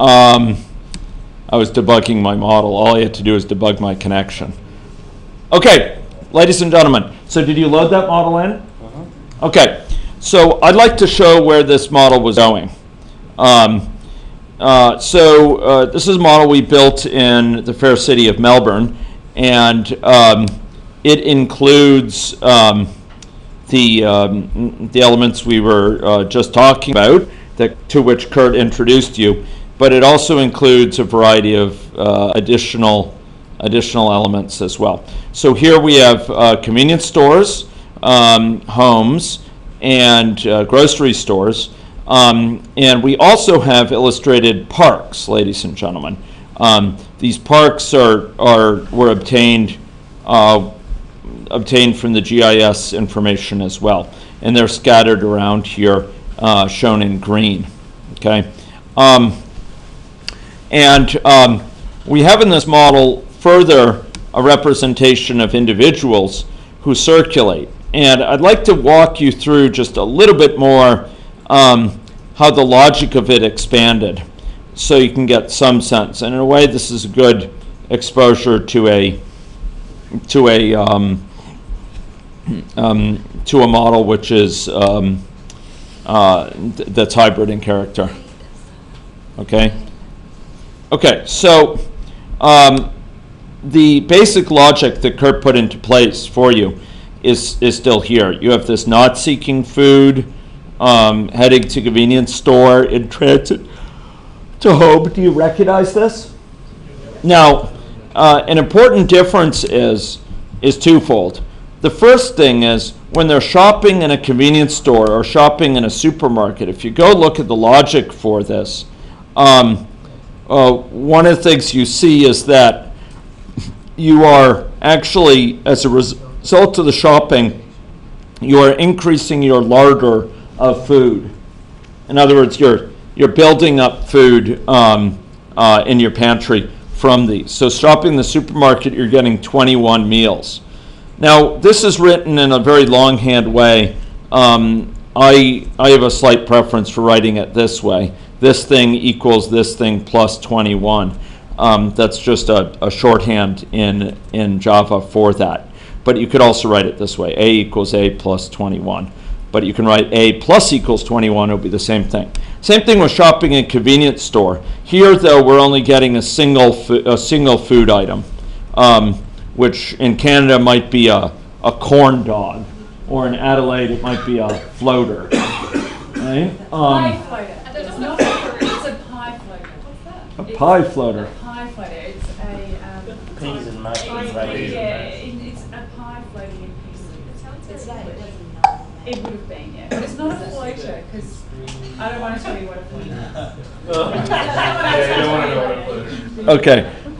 I was debugging my model. All I had to do is debug my connection. Okay, ladies and gentlemen, so did you load that model in? Uh-huh. Okay, so I'd like to show where this model was going. This is a model we built in the fair city of Melbourne, and it includes the elements we were just talking about, to which Kurt introduced you, but it also includes a variety of additional elements as well. So here we have convenience stores, homes, and grocery stores. And we also have illustrated parks, ladies and gentlemen. These parks were obtained from the GIS information as well, and they're scattered around here, shown in green. Okay, we have in this model further a representation of individuals who circulate, and I'd like to walk you through just a little bit more how the logic of it expanded, so you can get some sense. And in a way, this is a good exposure to a model which is that's hybrid in character. Okay. So the basic logic that Kurt put into place for you is still here. You have this not seeking food, heading to convenience store in transit to home. Do you recognize this? Now, an important difference is twofold. The first thing is when they're shopping in a convenience store or shopping in a supermarket, if you go look at the logic for this, one of the things you see is that you are actually, as a result of the shopping, you are increasing your larder of food. In other words, you're building up food in your pantry from these. So shopping in the supermarket, you're getting 21 meals. Now, this is written in a very longhand way. I have a slight preference for writing it this way. This thing equals this thing plus 21. That's just a shorthand in Java for that. But you could also write it this way. A equals A plus 21. But you can write A plus equals 21. It'll be the same thing. Same thing with shopping in a convenience store. Here, though, we're only getting a single food item, which in Canada might be a corn dog, or in Adelaide it might be a floater. Right? Pie floater. It's not a floater, it's a pie floater. What's that? A pie floater. A pie floater. It's a Peas and mushrooms, yeah, right? it's a pie floating in pieces. It would have been, yeah. But it's not a floater, because I don't want to tell you what a floater is. Yeah, you don't want to know what a floater is.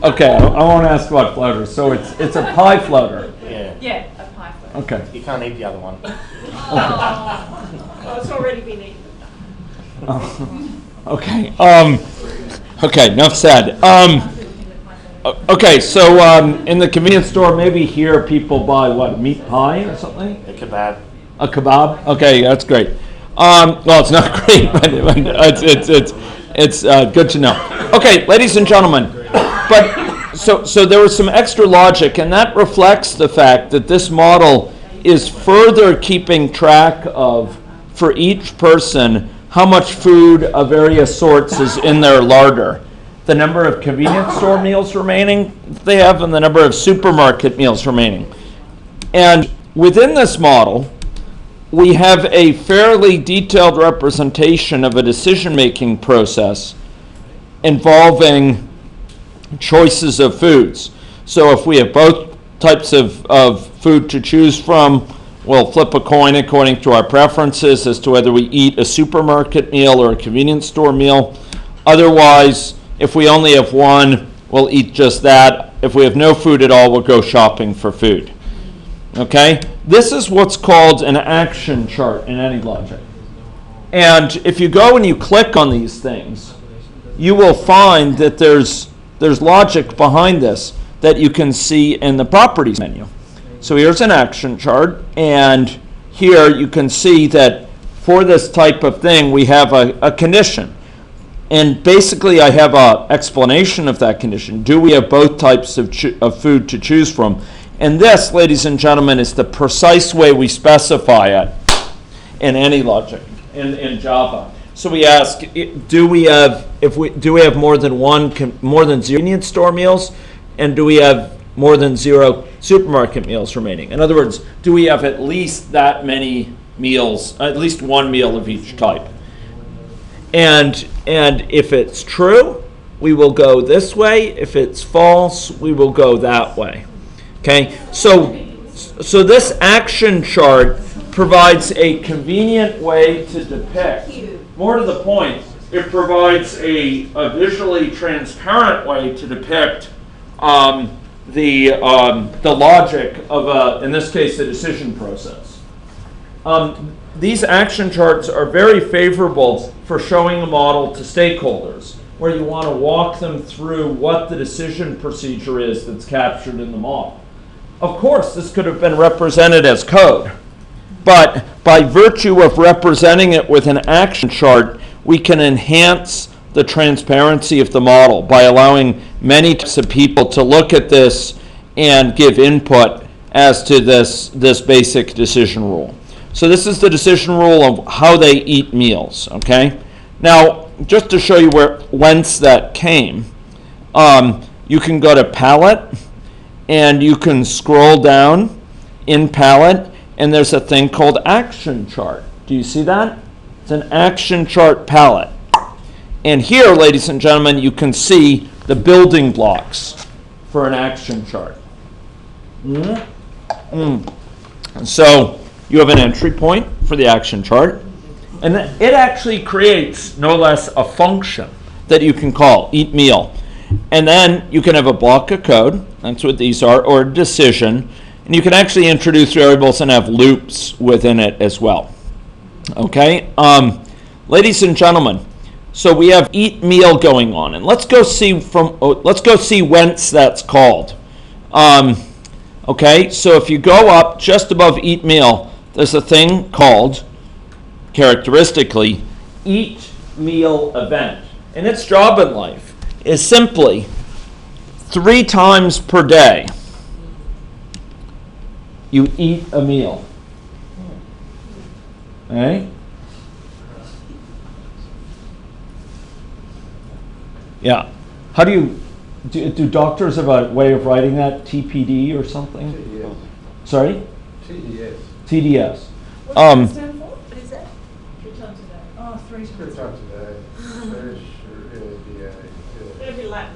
Okay. I won't ask about floaters. So it's a pie floater. Yeah, a pie floater. Okay. You can't eat the other one. Oh, it's already been eaten. Okay. Okay. Enough said. Okay. So in the convenience store, maybe here people buy what, meat pie or something? A kebab. A kebab. Okay, that's great. Well, it's not great, but it's good to know. Okay, ladies and gentlemen. But so there was some extra logic, and that reflects the fact that this model is further keeping track of, for each person, how much food of various sorts is in their larder, the number of convenience store meals remaining they have, and the number of supermarket meals remaining. And within this model, we have a fairly detailed representation of a decision-making process involving choices of foods. So if we have both types of food to choose from, we'll flip a coin according to our preferences as to whether we eat a supermarket meal or a convenience store meal. Otherwise, if we only have one, we'll eat just that. If we have no food at all, we'll go shopping for food. Okay? This is what's called an action chart in any logic. And if you go and you click on these things, you will find that there's logic behind this that you can see in the properties menu. So here's an action chart, and here you can see that for this type of thing we have a condition. And basically, I have an explanation of that condition. Do we have both types of food to choose from? And this, ladies and gentlemen, is the precise way we specify it in any logic in Java. So we ask, do we have more than more than 0 convenience store meals, and do we have more than 0 supermarket meals remaining? In other words, do we have at least that many meals, at least one meal of each type? And if it's true, we will go this way. If it's false, we will go that way. Okay? So this action chart provides a convenient way to depict. More to the point, it provides a visually transparent way to depict the logic of, in this case, the decision process. These action charts are very favorable for showing a model to stakeholders, where you want to walk them through what the decision procedure is that's captured in the model. Of course, this could have been represented as code, but by virtue of representing it with an action chart, we can enhance the transparency of the model by allowing many types of people to look at this and give input as to this basic decision rule. So this is the decision rule of how they eat meals, okay? Now, just to show you whence that came, you can go to Palette, and you can scroll down in Palette, and there's a thing called action chart. Do you see that? It's an action chart palette. And here, ladies and gentlemen, you can see the building blocks for an action chart. So you have an entry point for the action chart, and it actually creates no less a function that you can call eat meal. And then you can have a block of code, that's what these are, or a decision, and you can actually introduce variables and have loops within it as well. Okay, ladies and gentlemen, so we have eat meal going on, and let's go see whence that's called. Okay, so if you go up just above eat meal, there's a thing called, characteristically, eat meal event, and its job in life is simply 3 times per day you eat a meal. Okay? Yeah. How do doctors have a way of writing that? TPD or something? TDS. Sorry? TDS. TDS. What does it stand for? What is that? 3 times a day. Oh, 3 times. 3 times a day. It'll be Latin.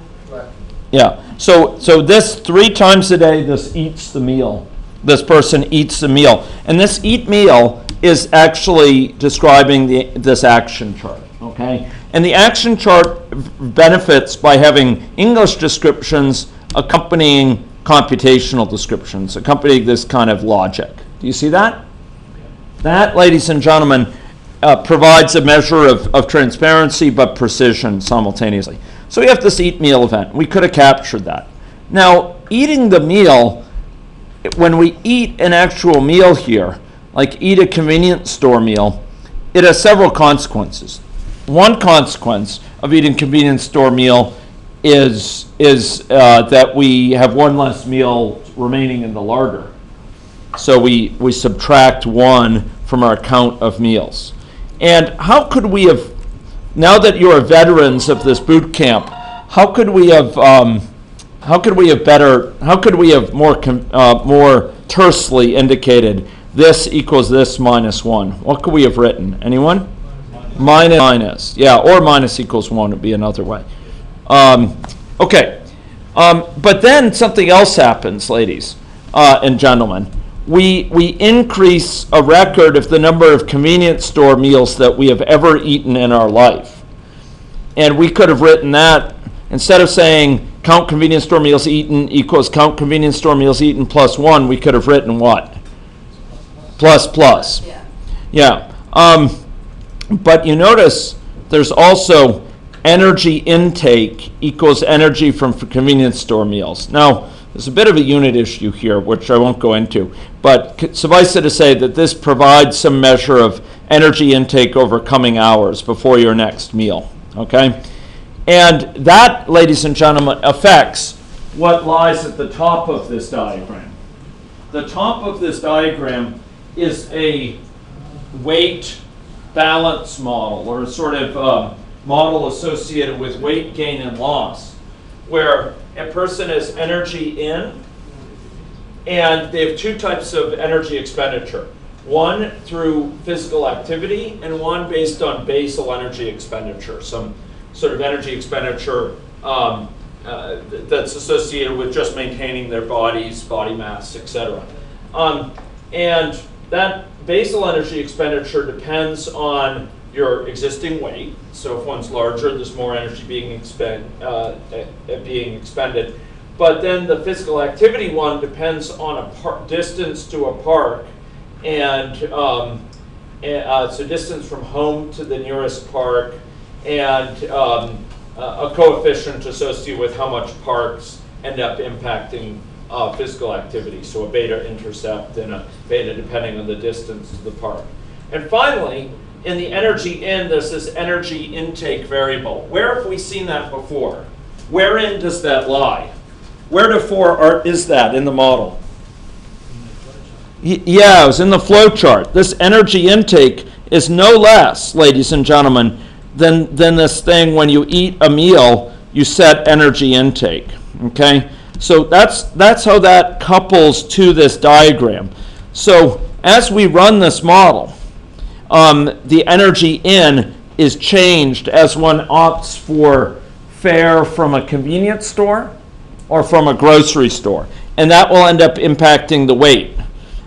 Yeah. So this 3 times a day, this eats the meal. This person eats the meal, and this eat meal is actually describing this action chart. Okay, and the action chart benefits by having English descriptions accompanying computational descriptions, accompanying this kind of logic. Do you see that? That, ladies and gentlemen, provides a measure of transparency but precision simultaneously. So we have this eat meal event. We could have captured that. Now, eating the meal, when we eat an actual meal here, like eat a convenience store meal, it has several consequences. One consequence of eating a convenience store meal is that we have one less meal remaining in the larder. So we subtract 1 from our count of meals. And how could we have, now that you are veterans of this boot camp, how could we have more tersely indicated this equals this minus 1? What could we have written? Anyone? Minus. Yeah, or minus equals 1 would be another way. Okay. But then something else happens, ladies and gentlemen. We increase a record of the number of convenience store meals that we have ever eaten in our life. And we could have written that, instead of saying count convenience store meals eaten equals count convenience store meals eaten plus 1, we could have written what? Plus. Yeah. But you notice there's also energy intake equals energy from convenience store meals. Now, there's a bit of a unit issue here, which I won't go into, but suffice it to say that this provides some measure of energy intake over coming hours before your next meal. okay? And that, ladies and gentlemen, affects what lies at the top of this diagram. The top of this diagram is a weight balance model, or a sort of model associated with weight gain and loss, where a person has energy in, and they have two types of energy expenditure. One through physical activity, and one based on basal energy expenditure, some sort of energy expenditure that's associated with just maintaining their bodies, body mass, etc. And that basal energy expenditure depends on your existing weight. So if one's larger, there's more energy being expended. But then the physical activity one depends on a distance to a park, and so distance from home to the nearest park, and a coefficient associated with how much parks end up impacting physical activity. So a beta intercept and a beta depending on the distance to the park. And finally, in the energy in, there's this energy intake variable. Where have we seen that before? Wherein does that lie? Where is that in the model? Yeah, it was in the flow chart. This energy intake is no less, ladies and gentlemen, than this thing when you eat a meal, you set energy intake, okay? So that's how that couples to this diagram. So as we run this model, the energy in is changed as one opts for fare from a convenience store or from a grocery store. And that will end up impacting the weight,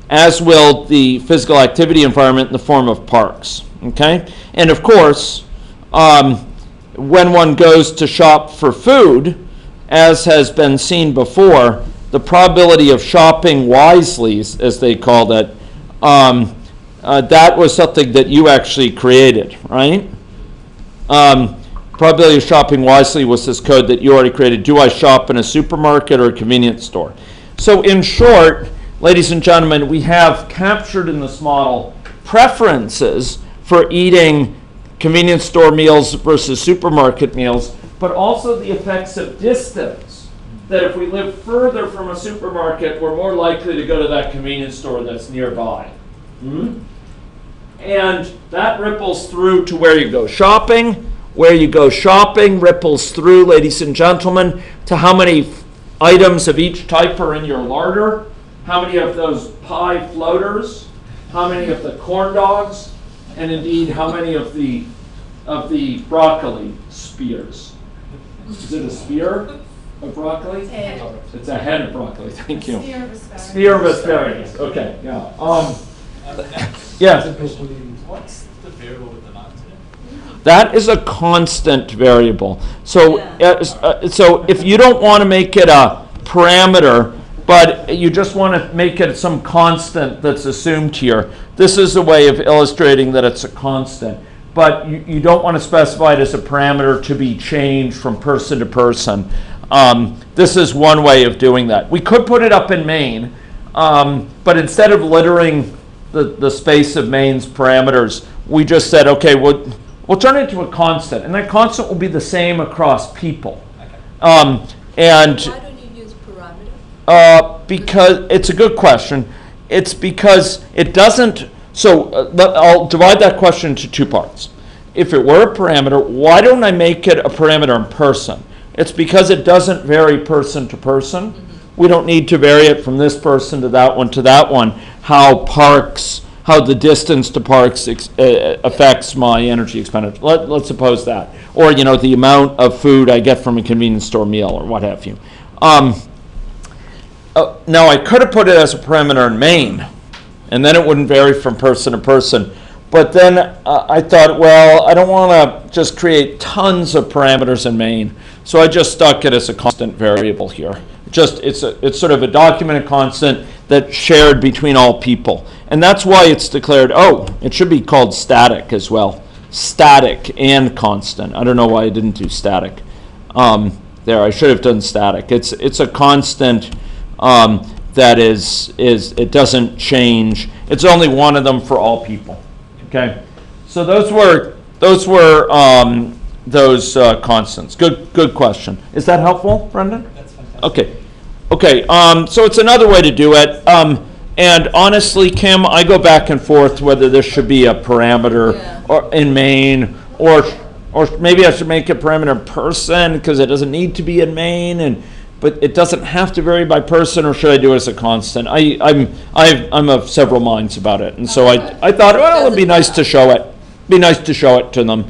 as will the physical activity environment in the form of parks, okay? And of course, when one goes to shop for food, as has been seen before, the probability of shopping wisely, as they called it, that was something that you actually created, right? Probability of shopping wisely was this code that you already created. Do I shop in a supermarket or a convenience store? So in short, ladies and gentlemen, we have captured in this model preferences for eating convenience store meals versus supermarket meals, but also the effects of distance. That if we live further from a supermarket, we're more likely to go to that convenience store that's nearby. And that ripples through to where you go shopping. Where you go shopping ripples through, ladies and gentlemen, to how many items of each type are in your larder, how many of those pie floaters, how many of the corn dogs, and indeed how many of the broccoli spears. Is it a spear of broccoli? It's a head of broccoli. Thank you. Spear of asparagus. Okay. Yeah. Yeah. What's the variable with the non-today? That is a constant variable. So, so if you don't want to make it a parameter, but you just want to make it some constant that's assumed here, this is a way of illustrating that it's a constant. But you don't want to specify it as a parameter to be changed from person to person. This is one way of doing that. We could put it up in main, but instead of littering the space of main's parameters, we just said, okay, we'll turn it into a constant, and that constant will be the same across people. And why don't you use parameter? Because it's a good question. It's because it doesn't. So I'll divide that question into two parts. If it were a parameter, why don't I make it a parameter in person? It's because it doesn't vary person to person. We don't need to vary it from this person to that one, how the distance to parks affects my energy expenditure. Let's suppose that. Or, the amount of food I get from a convenience store meal or what have you. Now, I could have put it as a parameter in main, and then it wouldn't vary from person to person. But then I thought, well, I don't want to just create tons of parameters in main, so I just stuck it as a constant variable here. It's sort of a documented constant that's shared between all people. And that's why it's declared, it should be called static as well. Static and constant. I don't know why I didn't do static. There, I should have done static. It's a constant that is it doesn't change. It's only one of them for all people. Okay, so those were constants. Good question. Is that helpful, Brendan? That's fantastic. Okay. So it's another way to do it. And honestly, Kim, I go back and forth whether this should be a parameter or in main, or maybe I should make a parameter person because it doesn't need to be in main, but it doesn't have to vary by person, or should I do it as a constant? I'm of several minds about it, and so I thought, well, it'd be nice to show it. Be nice to show it to them.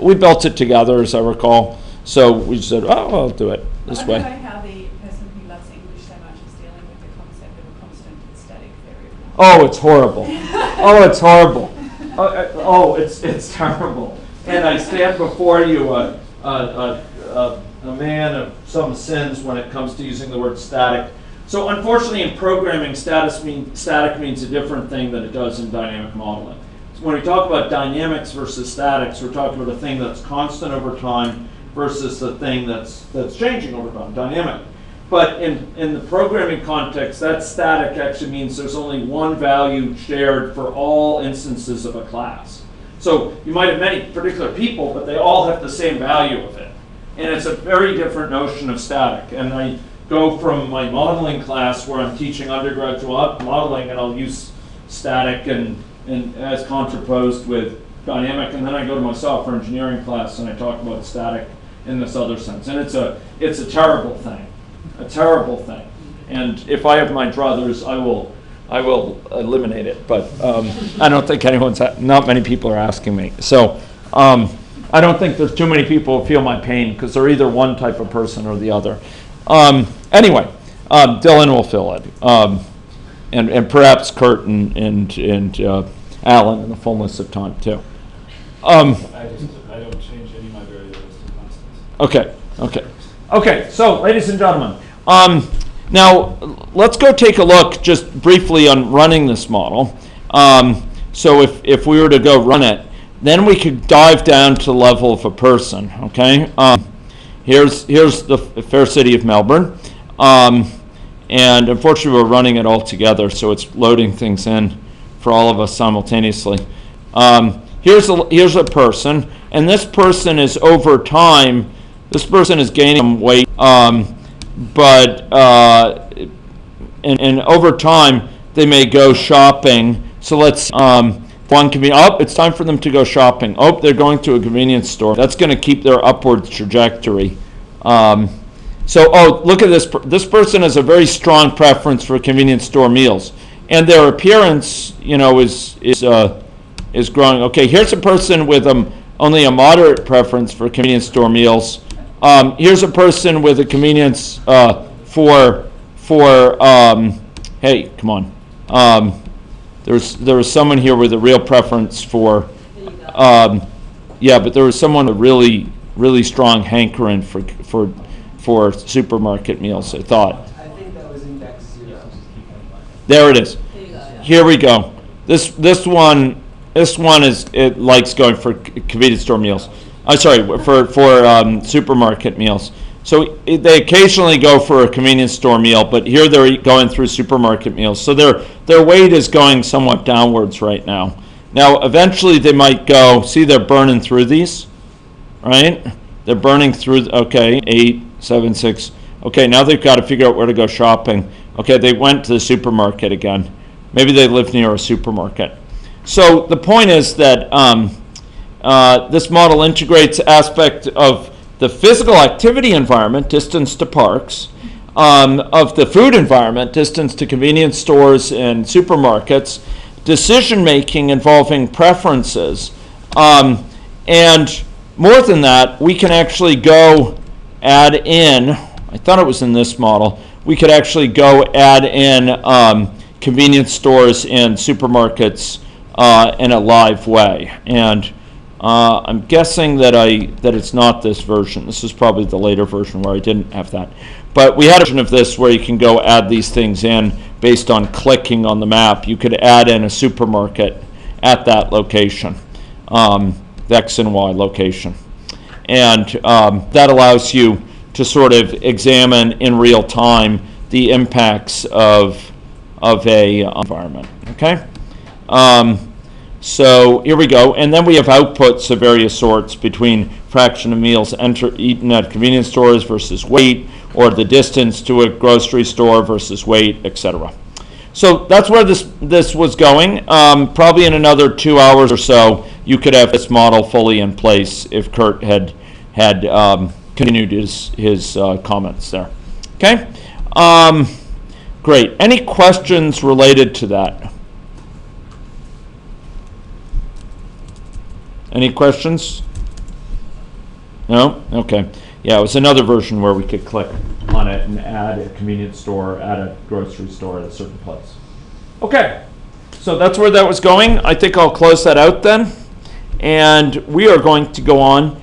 We built it together, as I recall. So we said, oh, I'll do it this way. I don't know how the person who loves English so much is dealing with the concept of a constant static variable. Oh, it's horrible. It's horrible. It's terrible. And I stand before you, a man of some sins when it comes to using the word static. So unfortunately, in programming, static means a different thing than it does in dynamic modeling. So when we talk about dynamics versus statics, we're talking about a thing that's constant over time versus the thing that's changing over time, dynamic. But in the programming context, that static actually means there's only one value shared for all instances of a class. So you might have many particular people, but they all have the same value of it. And it's a very different notion of static. And I go from my modeling class where I'm teaching undergraduate modeling, and I'll use static and as contraposed with dynamic, and then I go to my software engineering class and I talk about static in this other sense. And it's a terrible thing. A terrible thing. And if I have my druthers, I will eliminate it. But I don't think not many people are asking me. So I don't think there's too many people who feel my pain because they're either one type of person or the other. Anyway, Dylan will fill it. And perhaps Kurt and Alan in the fullness of time too. I don't change any of my variables to constants. Okay. So, ladies and gentlemen, now let's go take a look just briefly on running this model. So if we were to go run it, then we could dive down to the level of a person. Okay. Here's the fair city of Melbourne. And unfortunately, we're running it all together, so it's loading things in for all of us simultaneously. Here's a person, and this person is over time. This person is gaining some weight, but over time they may go shopping. So let's one can be it's time for them to go shopping. They're going to a convenience store. That's going to keep their upward trajectory. Look at this. This person has a very strong preference for convenience store meals, and their appearance, is growing. Okay, here's a person with only a moderate preference for convenience store meals. Here's a person with a convenience hey, come on. There was someone here with a real preference for. But there was someone with really, really strong hankering for supermarket meals, I thought. I think that was index 0. There it is. There you go, yeah. Here we go. This one likes going for convenience store meals. For supermarket meals. So they occasionally go for a convenience store meal, but here they're going through supermarket meals. So their weight is going somewhat downwards right now. Now eventually they might go. See, they're burning through these, right? They're burning through. Okay, 8, 7, 6. Okay, now they've got to figure out where to go shopping. Okay, they went to the supermarket again. Maybe they live near a supermarket. So the point is that this model integrates aspect of the physical activity environment, distance to parks, of the food environment, distance to convenience stores and supermarkets, decision-making involving preferences, and more than that, we can actually go add in, I thought it was in this model, we could actually go add in convenience stores and supermarkets in a live way. And I'm guessing that it's not this version. This is probably the later version where I didn't have that. But we had a version of this where you can go add these things in based on clicking on the map. You could add in a supermarket at that location, the X and Y location. And that allows you to sort of examine in real time the impacts of a environment. Okay? So here we go. And then we have outputs of various sorts between fraction of meals eaten at convenience stores versus weight, or the distance to a grocery store versus weight, etc. So that's where this was going. Probably in another 2 hours or so, you could have this model fully in place if Kurt had continued his comments there. Okay? Great. Any questions related to that? Any questions? No? Okay. Yeah, it was another version where we could click on it and add a convenience store, add a grocery store at a certain place. Okay. So that's where that was going. I think I'll close that out then. And we are going to go on